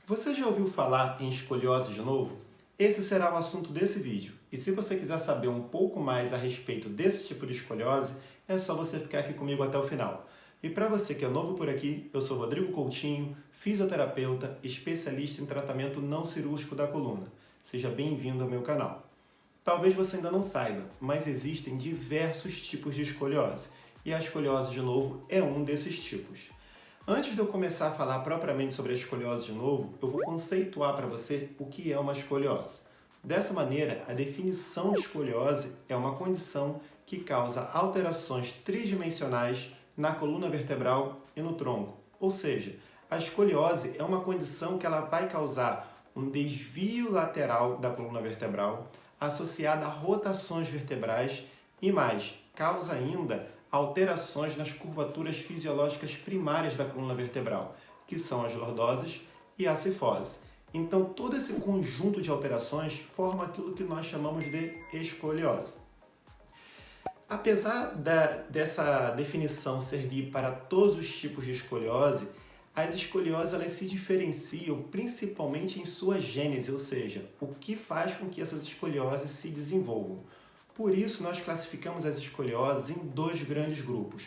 Você já ouviu falar em escoliose de novo? Esse será o assunto desse vídeo. E se você quiser saber um pouco mais a respeito desse tipo de escoliose, é só você ficar aqui comigo até o final. E para você que é novo por aqui, eu sou Rodrigo Coutinho, fisioterapeuta, especialista em tratamento não cirúrgico da coluna. Seja bem-vindo ao meu canal. Talvez você ainda não saiba, mas existem diversos tipos de escoliose. E a escoliose de novo é um desses tipos. Antes de eu começar a falar propriamente sobre a escoliose de novo, eu vou conceituar para você o que é uma escoliose. Dessa maneira, a definição de escoliose é uma condição que causa alterações tridimensionais na coluna vertebral e no tronco. Ou seja, a escoliose é uma condição que ela vai causar um desvio lateral da coluna vertebral associada a rotações vertebrais e mais, causa ainda alterações nas curvaturas fisiológicas primárias da coluna vertebral, que são as lordoses e a cifose. Então, todo esse conjunto de alterações forma aquilo que nós chamamos de escoliose. Apesar dessa definição servir para todos os tipos de escoliose, as escolioses elas se diferenciam principalmente em sua gênese, ou seja, o que faz com que essas escolioses se desenvolvam. Por isso, nós classificamos as escolioses em dois grandes grupos.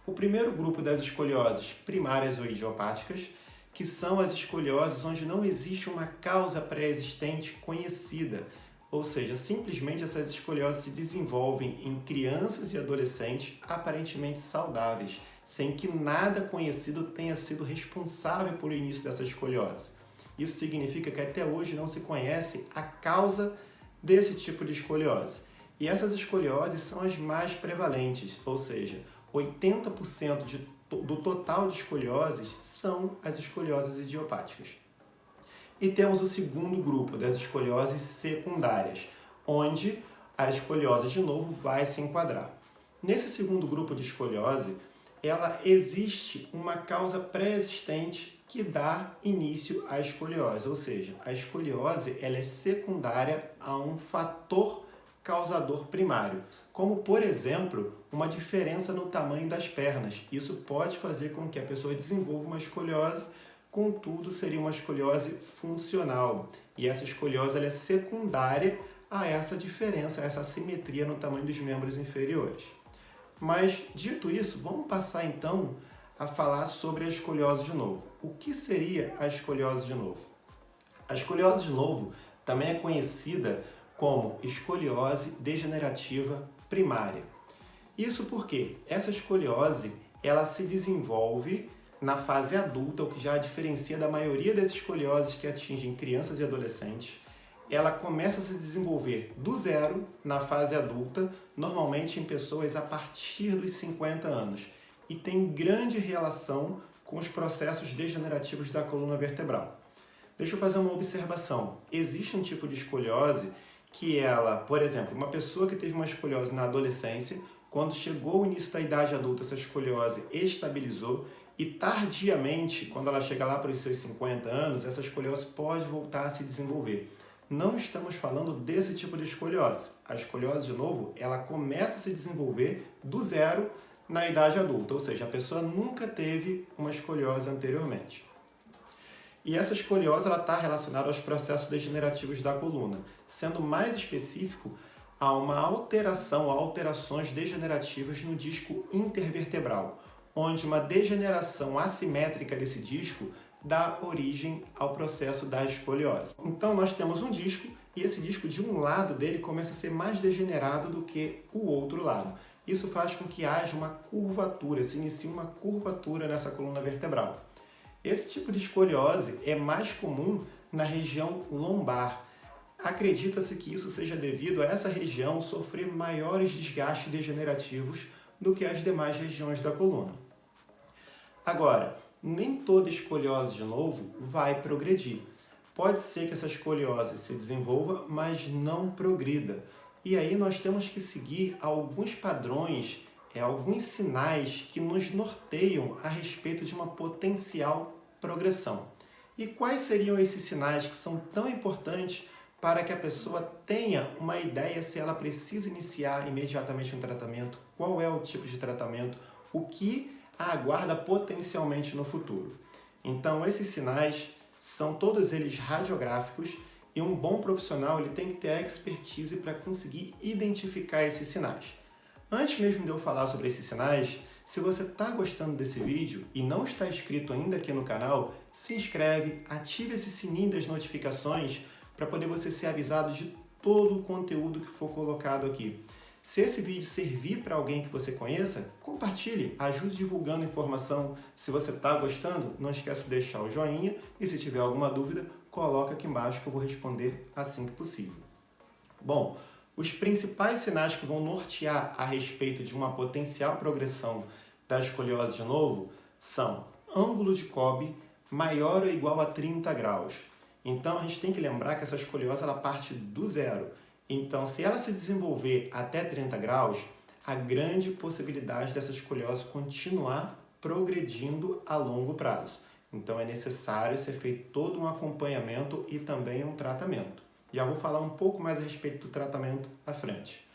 O primeiro grupo das escolioses primárias ou idiopáticas, que são as escolioses onde não existe uma causa pré-existente conhecida, ou seja, simplesmente essas escolioses se desenvolvem em crianças e adolescentes aparentemente saudáveis, sem que nada conhecido tenha sido responsável pelo início dessa escoliose. Isso significa que até hoje não se conhece a causa desse tipo de escoliose. E essas escolioses são as mais prevalentes, ou seja, 80% do total de escolioses são as escolioses idiopáticas. E temos o segundo grupo das escolioses secundárias, onde a escoliose de novo vai se enquadrar. Nesse segundo grupo de escoliose, ela existe uma causa pré-existente que dá início à escoliose, ou seja, a escoliose ela é secundária a um fator causador primário, como, por exemplo, uma diferença no tamanho das pernas. Isso pode fazer com que a pessoa desenvolva uma escoliose, contudo, seria uma escoliose funcional. E essa escoliose ela é secundária a essa diferença, a essa assimetria no tamanho dos membros inferiores. Mas, dito isso, vamos passar então a falar sobre a escoliose de novo. O que seria a escoliose de novo? A escoliose de novo também é conhecida como escoliose degenerativa primária. Isso porque essa escoliose ela se desenvolve na fase adulta, o que já a diferencia da maioria das escolioses que atingem crianças e adolescentes. Ela começa a se desenvolver do zero na fase adulta, normalmente em pessoas a partir dos 50 anos, e tem grande relação com os processos degenerativos da coluna vertebral. Deixa eu fazer uma observação. Existe um tipo de escoliose que ela, por exemplo, uma pessoa que teve uma escoliose na adolescência, quando chegou ao início da idade adulta, essa escoliose estabilizou e tardiamente, quando ela chega lá para os seus 50 anos, essa escoliose pode voltar a se desenvolver. Não estamos falando desse tipo de escoliose. A escoliose, de novo, ela começa a se desenvolver do zero na idade adulta, ou seja, a pessoa nunca teve uma escoliose anteriormente. E essa escoliose está relacionada aos processos degenerativos da coluna, sendo mais específico a uma alteração, a alterações degenerativas no disco intervertebral, onde uma degeneração assimétrica desse disco dá origem ao processo da escoliose. Então nós temos um disco e esse disco de um lado dele começa a ser mais degenerado do que o outro lado. Isso faz com que haja uma curvatura, se inicie uma curvatura nessa coluna vertebral. Esse tipo de escoliose é mais comum na região lombar. Acredita-se que isso seja devido a essa região sofrer maiores desgastes degenerativos do que as demais regiões da coluna. Agora, nem toda escoliose, de novo, vai progredir. Pode ser que essa escoliose se desenvolva, mas não progrida. E aí nós temos que seguir alguns padrões, alguns sinais que nos norteiam a respeito de uma potencial progressão. E quais seriam esses sinais que são tão importantes para que a pessoa tenha uma ideia se ela precisa iniciar imediatamente um tratamento, qual é o tipo de tratamento, o que a aguarda potencialmente no futuro? Então, esses sinais São todos eles radiográficos e um bom profissional ele tem que ter a expertise para conseguir identificar esses sinais. Antes mesmo de eu falar sobre esses sinais, se você está gostando desse vídeo e não está inscrito ainda aqui no canal, se inscreve, ative esse sininho das notificações para poder você ser avisado de todo o conteúdo que for colocado aqui. Se esse vídeo servir para alguém que você conheça, compartilhe, ajude divulgando informação. Se você está gostando, não esquece de deixar o joinha e se tiver alguma dúvida, coloca aqui embaixo que eu vou responder assim que possível. Bom, os principais sinais que vão nortear a respeito de uma potencial progressão da escoliose de novo são ângulo de Cobb maior ou igual a 30 graus. Então a gente tem que lembrar que essa escoliose ela parte do zero. Então, se ela se desenvolver até 30 graus, há grande possibilidade dessa escoliose continuar progredindo a longo prazo. Então, é necessário ser feito todo um acompanhamento e também um tratamento. Já vou falar um pouco mais a respeito do tratamento à frente.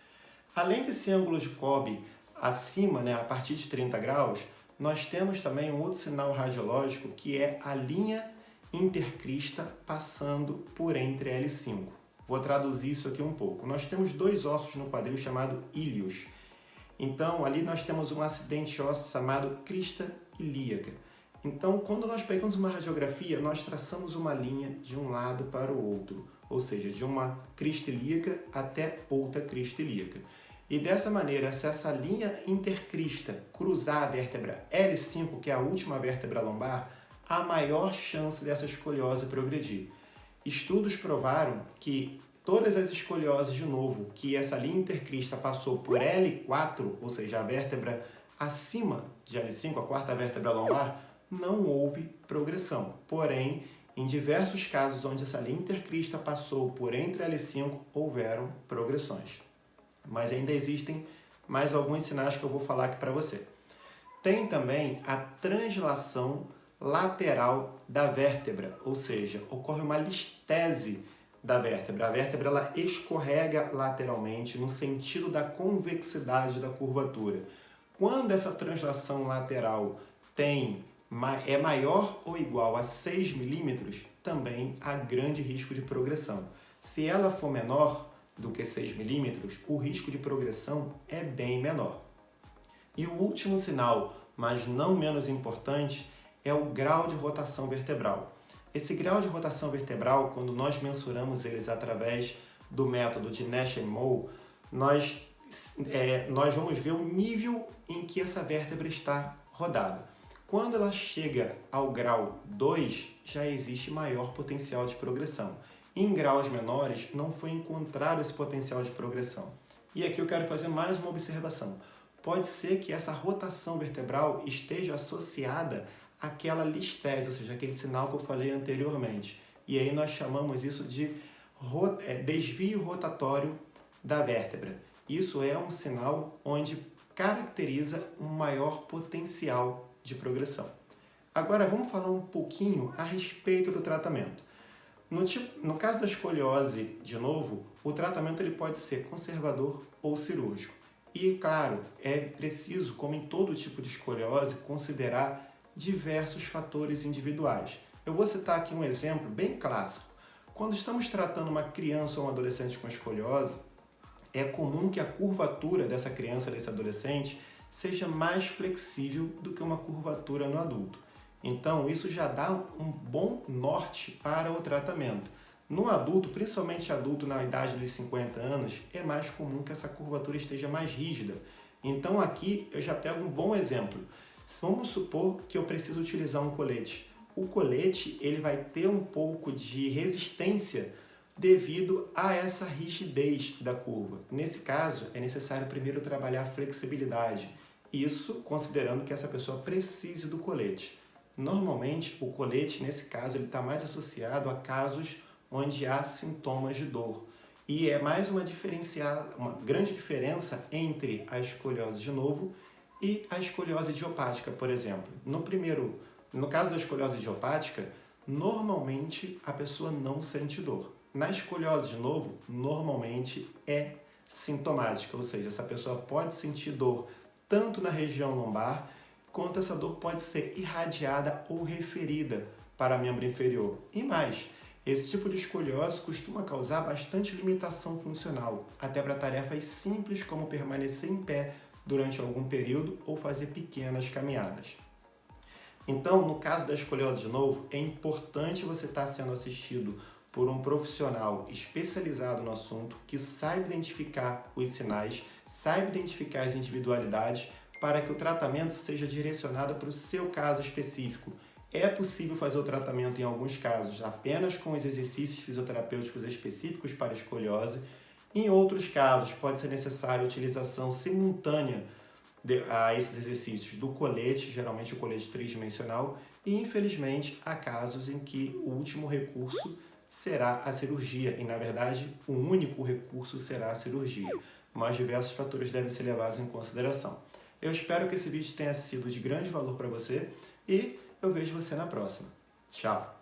Além desse ângulo de Cobb acima, a partir de 30 graus, nós temos também um outro sinal radiológico que é a linha intercrista passando por entre L5. Vou traduzir isso aqui um pouco. Nós temos dois ossos no quadril chamado íleos. Então, ali nós temos um acidente ósseo chamado crista ilíaca. Então, quando nós pegamos uma radiografia, nós traçamos uma linha de um lado para o outro, ou seja, de uma crista ilíaca até outra crista ilíaca. E dessa maneira, se essa linha intercrista cruzar a vértebra L5, que é a última vértebra lombar, há maior chance dessa escoliose progredir. Estudos provaram que todas as escolioses de novo, que essa linha intercrista passou por L4, ou seja, a vértebra acima de L5, a quarta vértebra lombar, não houve progressão. Porém, em diversos casos onde essa linha intercrista passou por entre L5, houveram progressões. Mas ainda existem mais alguns sinais que eu vou falar aqui para você. Tem também a translação lateral da vértebra, ou seja, ocorre uma listese da vértebra. A vértebra ela escorrega lateralmente no sentido da convexidade da curvatura. Quando essa translação lateral é maior ou igual a 6 milímetros, também há grande risco de progressão. Se ela for menor do que 6 milímetros, o risco de progressão é bem menor. E o último sinal, mas não menos importante, é o grau de rotação vertebral. Esse grau de rotação vertebral, quando nós mensuramos eles através do método de Nash-Moe, nós vamos ver o nível em que essa vértebra está rodada. Quando ela chega ao grau 2, já existe maior potencial de progressão. Em graus menores, não foi encontrado esse potencial de progressão. E aqui eu quero fazer mais uma observação. Pode ser que essa rotação vertebral esteja associada àquela listese, ou seja, aquele sinal que eu falei anteriormente. E aí nós chamamos isso de desvio rotatório da vértebra. Isso é um sinal onde caracteriza um maior potencial de progressão. Agora vamos falar um pouquinho a respeito do tratamento. No caso da escoliose, de novo, o tratamento ele pode ser conservador ou cirúrgico. E, claro, é preciso, como em todo tipo de escoliose, considerar diversos fatores individuais. Eu vou citar aqui um exemplo bem clássico. Quando estamos tratando uma criança ou um adolescente com escoliose, é comum que a curvatura dessa criança, desse adolescente, seja mais flexível do que uma curvatura no adulto. Então, isso já dá um bom norte para o tratamento. No adulto, principalmente adulto na idade de 50 anos, é mais comum que essa curvatura esteja mais rígida. Então, aqui eu já pego um bom exemplo. Vamos supor que eu preciso utilizar um colete. O colete ele vai ter um pouco de resistência devido a essa rigidez da curva. Nesse caso, é necessário primeiro trabalhar a flexibilidade. Isso considerando que essa pessoa precise do colete. Normalmente, o colete, nesse caso, ele está mais associado a casos onde há sintomas de dor. E é mais uma grande diferença entre a escoliose de novo e a escoliose idiopática, por exemplo. No caso da escoliose idiopática, normalmente a pessoa não sente dor. Na escoliose de novo, normalmente é sintomática, ou seja, essa pessoa pode sentir dor tanto na região lombar, quanto essa dor pode ser irradiada ou referida para membro inferior. E mais, esse tipo de escoliose costuma causar bastante limitação funcional, até para tarefas simples como permanecer em pé durante algum período ou fazer pequenas caminhadas. Então, no caso da escoliose de novo, é importante você estar sendo assistido por um profissional especializado no assunto, que saiba identificar os sinais, saiba identificar as individualidades, para que o tratamento seja direcionado para o seu caso específico. É possível fazer o tratamento em alguns casos apenas com os exercícios fisioterapêuticos específicos para escoliose. Em outros casos, pode ser necessária a utilização simultânea a esses exercícios do colete, geralmente o colete tridimensional, e infelizmente há casos em que o último recurso será a cirurgia, e na verdade o único recurso será a cirurgia, mas diversos fatores devem ser levados em consideração. Eu espero que esse vídeo tenha sido de grande valor para você e eu vejo você na próxima. Tchau!